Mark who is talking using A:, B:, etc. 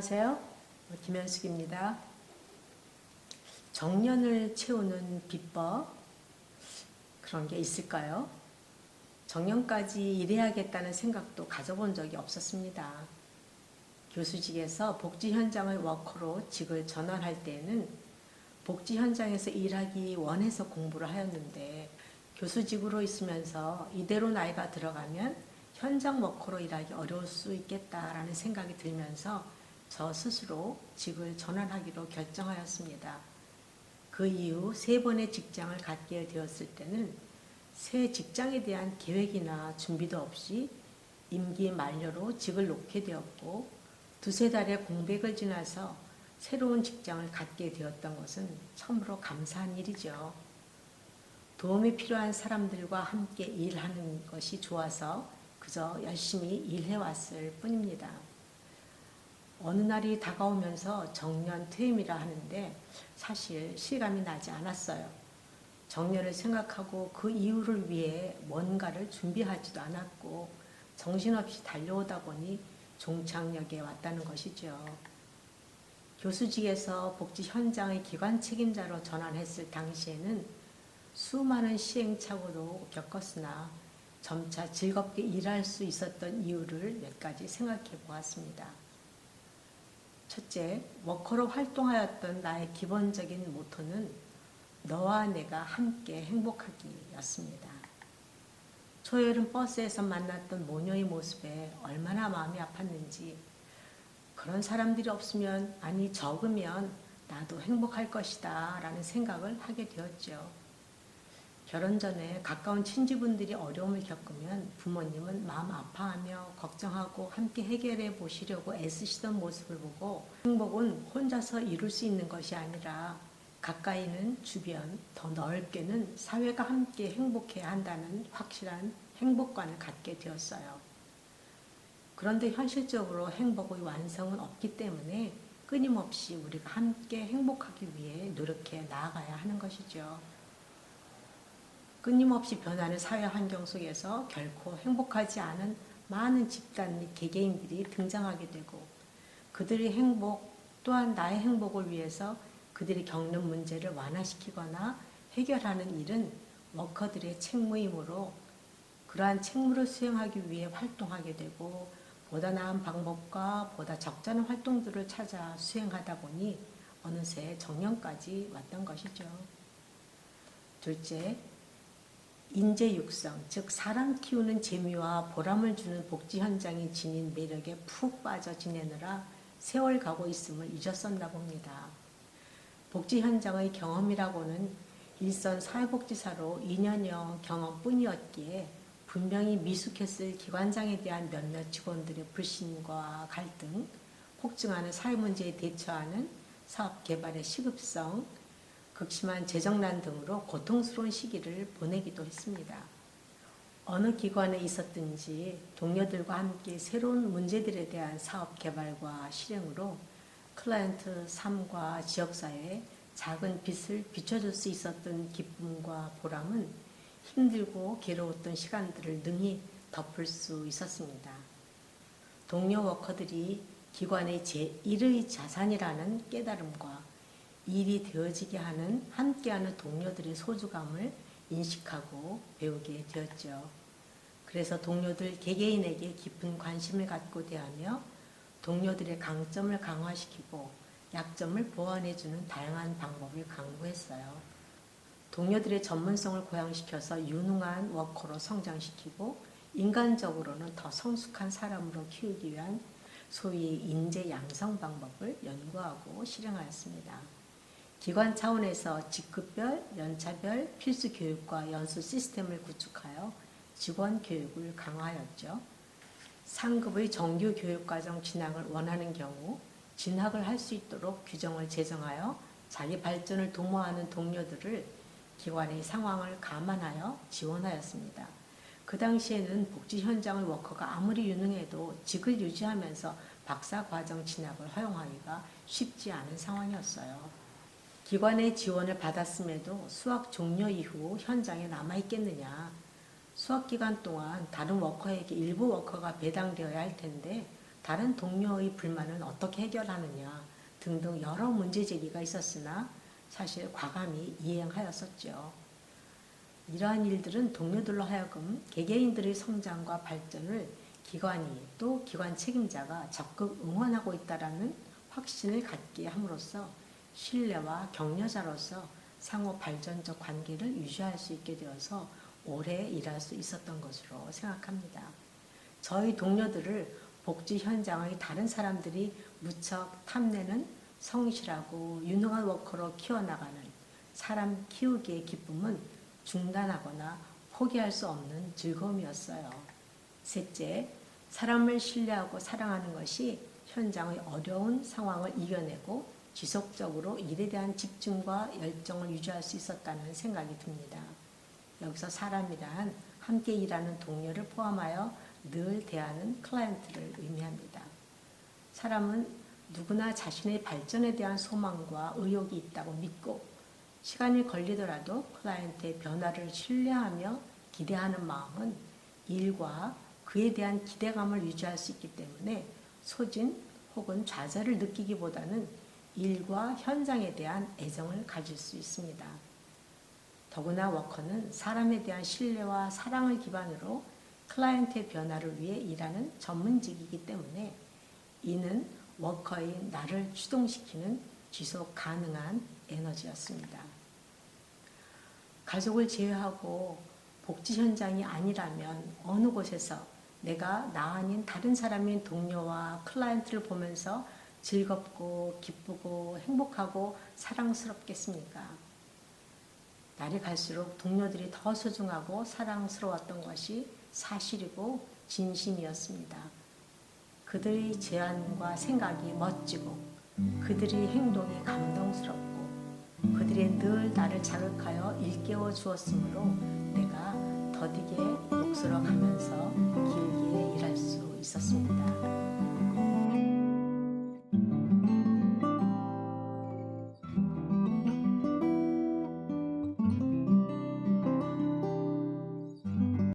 A: 안녕하세요. 김현숙입니다. 정년을 채우는 비법, 그런 게 있을까요? 정년까지 일해야겠다는 생각도 가져본 적이 없었습니다. 교수직에서 복지 현장의 워커로 직을 전환할 때에는 복지 현장에서 일하기 원해서 공부를 하였는데, 교수직으로 있으면서 이대로 나이가 들어가면 현장 워커로 일하기 어려울 수 있겠다라는 생각이 들면서 저 스스로 직을 전환하기로 결정하였습니다. 그 이후 3번의 직장을 갖게 되었을 때는 새 직장에 대한 계획이나 준비도 없이 임기 만료로 직을 놓게 되었고, 2-3달의 공백을 지나서 새로운 직장을 갖게 되었던 것은 참으로 감사한 일이죠. 도움이 필요한 사람들과 함께 일하는 것이 좋아서 그저 열심히 일해왔을 뿐입니다. 어느 날이 다가오면서 정년 퇴임이라 하는데 사실 실감이 나지 않았어요. 정년을 생각하고 그 이후를 위해 뭔가를 준비하지도 않았고 정신없이 달려오다 보니 종착역에 왔다는 것이죠. 교수직에서 복지 현장의 기관 책임자로 전환했을 당시에는 수많은 시행착오도 겪었으나 점차 즐겁게 일할 수 있었던 이유를 몇 가지 생각해 보았습니다. 첫째, 워커로 활동하였던 나의 기본적인 모토는 너와 내가 함께 행복하기였습니다. 초여름 버스에서 만났던 모녀의 모습에 얼마나 마음이 아팠는지, 그런 사람들이 없으면, 아니 적으면 나도 행복할 것이다 라는 생각을 하게 되었죠. 결혼 전에 가까운 친지분들이 어려움을 겪으면 부모님은 마음 아파하며 걱정하고 함께 해결해 보시려고 애쓰시던 모습을 보고, 행복은 혼자서 이룰 수 있는 것이 아니라 가까이는 주변, 더 넓게는 사회가 함께 행복해야 한다는 확실한 행복관을 갖게 되었어요. 그런데 현실적으로 행복의 완성은 없기 때문에 끊임없이 우리가 함께 행복하기 위해 노력해 나아가야 하는 것이죠. 끊임없이 변하는 사회 환경 속에서 결코 행복하지 않은 많은 집단 및 개개인들이 등장하게 되고, 그들의 행복 또한 나의 행복을 위해서 그들이 겪는 문제를 완화시키거나 해결하는 일은 워커들의 책무이므로, 그러한 책무를 수행하기 위해 활동하게 되고 보다 나은 방법과 보다 적잖은 활동들을 찾아 수행하다 보니 어느새 정년까지 왔던 것이죠. 둘째, 인재 육성, 즉 사람 키우는 재미와 보람을 주는 복지 현장이 지닌 매력에 푹 빠져 지내느라 세월 가고 있음을 잊었었나 봅니다. 복지 현장의 경험이라고는 일선 사회복지사로 2년여 경험뿐이었기에 분명히 미숙했을 기관장에 대한 몇몇 직원들의 불신과 갈등, 폭증하는 사회문제에 대처하는 사업 개발의 시급성, 극심한 재정난 등으로 고통스러운 시기를 보내기도 했습니다. 어느 기관에 있었든지 동료들과 함께 새로운 문제들에 대한 사업 개발과 실행으로 클라이언트 삶과 지역사회에 작은 빛을 비춰줄 수 있었던 기쁨과 보람은 힘들고 괴로웠던 시간들을 능히 덮을 수 있었습니다. 동료 워커들이 기관의 제1의 자산이라는 깨달음과 일이 되어지게 하는 함께하는 동료들의 소중함을 인식하고 배우게 되었죠. 그래서 동료들 개개인에게 깊은 관심을 갖고 대하며 동료들의 강점을 강화시키고 약점을 보완해주는 다양한 방법을 강구했어요. 동료들의 전문성을 고양시켜서 유능한 워커로 성장시키고 인간적으로는 더 성숙한 사람으로 키우기 위한 소위 인재 양성 방법을 연구하고 실행하였습니다. 기관 차원에서 직급별, 연차별 필수 교육과 연수 시스템을 구축하여 직원 교육을 강화하였죠. 상급의 정규 교육과정 진학을 원하는 경우 진학을 할 수 있도록 규정을 제정하여 자기 발전을 도모하는 동료들을 기관의 상황을 감안하여 지원하였습니다. 그 당시에는 복지 현장의 워커가 아무리 유능해도 직을 유지하면서 박사과정 진학을 허용하기가 쉽지 않은 상황이었어요. 기관의 지원을 받았음에도 수학 종료 이후 현장에 남아있겠느냐. 수학기간 동안 다른 워커에게 일부 워커가 배당되어야 할 텐데 다른 동료의 불만은 어떻게 해결하느냐 등등 여러 문제 제기가 있었으나 사실 과감히 이행하였었죠. 이러한 일들은 동료들로 하여금 개개인들의 성장과 발전을 기관이 또 기관 책임자가 적극 응원하고 있다라는 확신을 갖게 함으로써 신뢰와 격려자로서 상호 발전적 관계를 유지할 수 있게 되어서 오래 일할 수 있었던 것으로 생각합니다. 저희 동료들을 복지 현장의 다른 사람들이 무척 탐내는 성실하고 유능한 워커로 키워나가는 사람 키우기의 기쁨은 중단하거나 포기할 수 없는 즐거움이었어요. 셋째, 사람을 신뢰하고 사랑하는 것이 현장의 어려운 상황을 이겨내고 지속적으로 일에 대한 집중과 열정을 유지할 수 있었다는 생각이 듭니다. 여기서 사람이란 함께 일하는 동료를 포함하여 늘 대하는 클라이언트를 의미합니다. 사람은 누구나 자신의 발전에 대한 소망과 의욕이 있다고 믿고 시간이 걸리더라도 클라이언트의 변화를 신뢰하며 기대하는 마음은 일과 그에 대한 기대감을 유지할 수 있기 때문에 소진 혹은 좌절을 느끼기보다는 일과 현장에 대한 애정을 가질 수 있습니다. 더구나 워커는 사람에 대한 신뢰와 사랑을 기반으로 클라이언트의 변화를 위해 일하는 전문직이기 때문에 이는 워커의 나를 추동시키는 지속 가능한 에너지였습니다. 가족을 제외하고 복지 현장이 아니라면 어느 곳에서 내가 나 아닌 다른 사람인 동료와 클라이언트를 보면서 즐겁고 기쁘고 행복하고 사랑스럽겠습니까? 날이 갈수록 동료들이 더 소중하고 사랑스러웠던 것이 사실이고 진심이었습니다. 그들의 제안과 생각이 멋지고 그들의 행동이 감동스럽고 그들이 늘 나를 자극하여 일깨워 주었으므로 내가 더디게 목소러 가면서 길게 일할 수 있었습니다.